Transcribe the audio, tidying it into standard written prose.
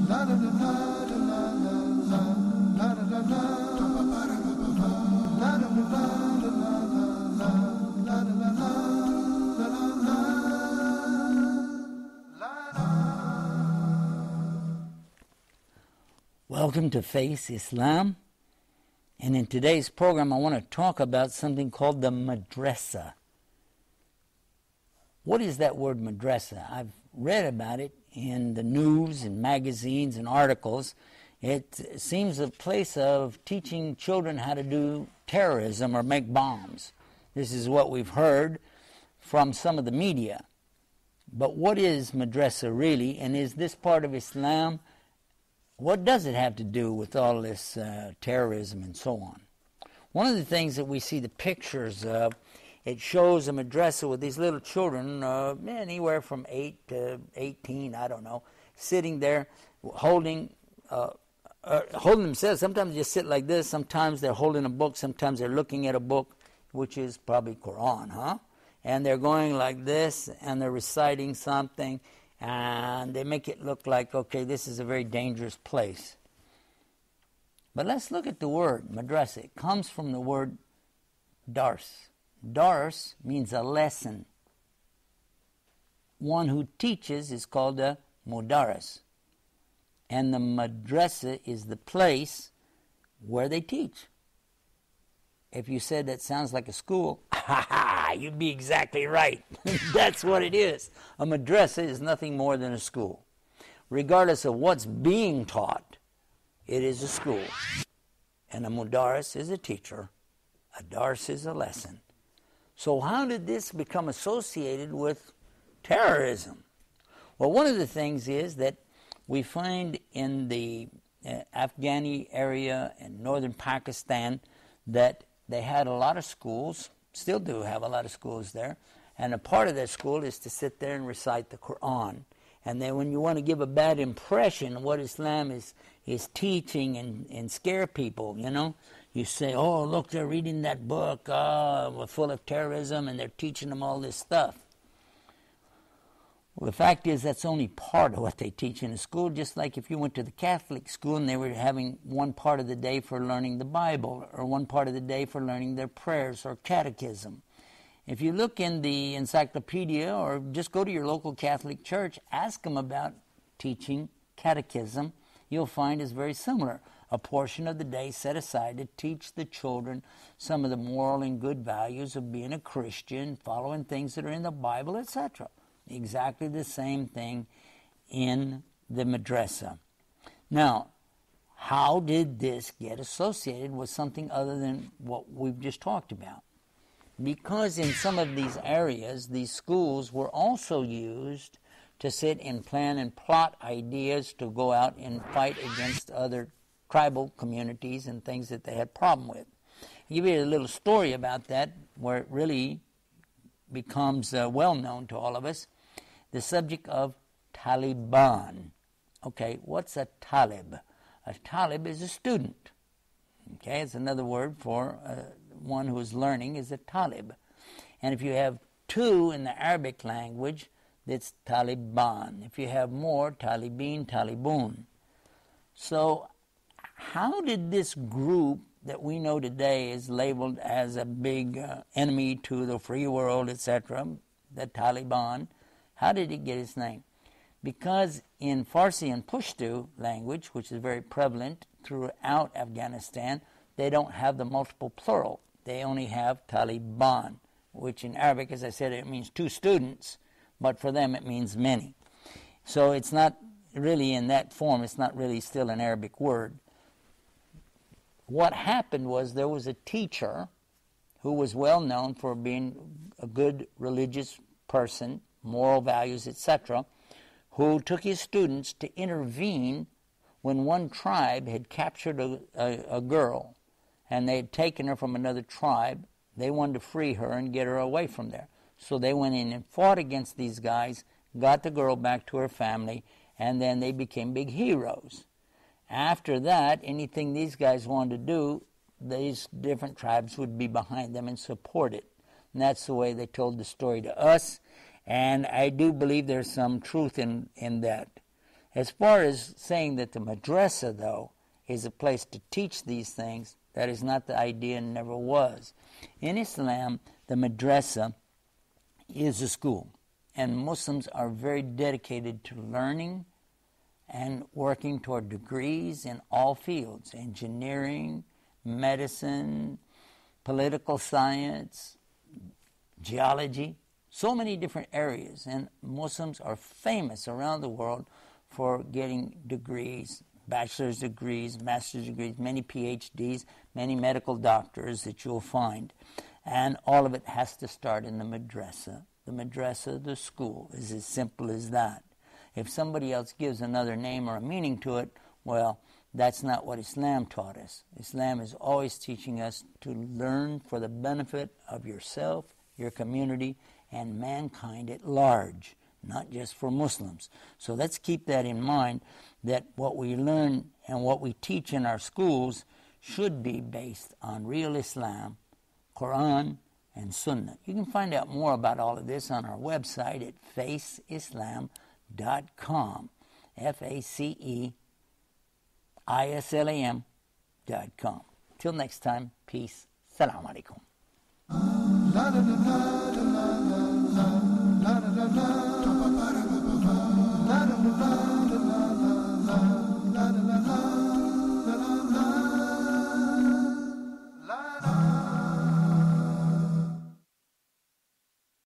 Welcome to Face Islam, and in today's program I want to talk about something called the Madrasah. What is that word Madrasah? I've read about it in the news and magazines and articles. It seems a place of teaching children how to do terrorism or make bombs. This is what we've heard from some of the media. But what is Madrasah really, and is this part of Islam? What does it have to do with all this terrorism and so on? One of the things that we see the pictures of, it shows a madrasah with these little children, anywhere from 8 to 18, I don't know, sitting there holding themselves. Sometimes they just sit like this. Sometimes they're holding a book. Sometimes they're looking at a book, which is probably Quran, huh? And they're going like this, and they're reciting something. And they make it look like, okay, this is a very dangerous place. But let's look at the word madrasah. It comes from the word dars. Dars means a lesson. One who teaches is called a mudaris. And the madrasah is the place where they teach. If you said that sounds like a school, you'd be exactly right. That's what it is. A madrasah is nothing more than a school. Regardless of what's being taught, it is a school. And a mudaris is a teacher. A dars is a lesson. So how did this become associated with terrorism? Well, one of the things is that we find in the Afghani area in northern Pakistan that they had a lot of schools, still do have a lot of schools there, and a part of that school is to sit there and recite the Quran. And then when you want to give a bad impression of what Islam is teaching and scare people, you say, oh, look, they're reading that book, full of terrorism, and they're teaching them all this stuff. Well, the fact is that's only part of what they teach in a school, just like if you went to the Catholic school and they were having one part of the day for learning the Bible or one part of the day for learning their prayers or catechism. If you look in the encyclopedia or just go to your local Catholic church, ask them about teaching catechism, you'll find it's very similar. A portion of the day set aside to teach the children some of the moral and good values of being a Christian, following things that are in the Bible, etc. Exactly the same thing in the madrasah. Now, how did this get associated with something other than what we've just talked about? Because in some of these areas, these schools were also used to sit and plan and plot ideas to go out and fight against other tribal communities and things that they had problem with. I'll give you a little story about that where it really becomes well known to all of us. The subject of Taliban. Okay, what's a talib? A talib is a student. Okay, it's another word for one who is learning is a talib. And if you have two in the Arabic language, it's Taliban. If you have more, Talibin, Talibun. So how did this group that we know today is labeled as a big enemy to the free world, etc., the Taliban, how did it get its name? Because in Farsi and Pashto language, which is very prevalent throughout Afghanistan, they don't have the multiple plural. They only have Taliban, which in Arabic, as I said, it means two students, but for them it means many. So it's not really in that form, it's not really still an Arabic word. What happened was there was a teacher who was well known for being a good religious person, moral values, etc., who took his students to intervene when one tribe had captured a girl and they had taken her from another tribe. They wanted to free her and get her away from there. So they went in and fought against these guys, got the girl back to her family, and then they became big heroes. After that, anything these guys wanted to do, these different tribes would be behind them and support it. And that's the way they told the story to us. And I do believe there's some truth in that. As far as saying that the madrasah, though, is a place to teach these things, that is not the idea and never was. In Islam, the madrasah is a school, and Muslims are very dedicated to learning and working toward degrees in all fields: engineering, medicine, political science, geology, so many different areas. And Muslims are famous around the world for getting degrees, bachelor's degrees, master's degrees, many PhDs, many medical doctors that you'll find. And all of it has to start in the madrasah. The madrasah, the school, is as simple as that. If somebody else gives another name or a meaning to it, well, that's not what Islam taught us. Islam is always teaching us to learn for the benefit of yourself, your community, and mankind at large, not just for Muslims. So let's keep that in mind, that what we learn and what we teach in our schools should be based on real Islam, Quran, and Sunnah. You can find out more about all of this on our website at faceislam.com. faceislam.com. Till next time, peace. Salaam alaikum. La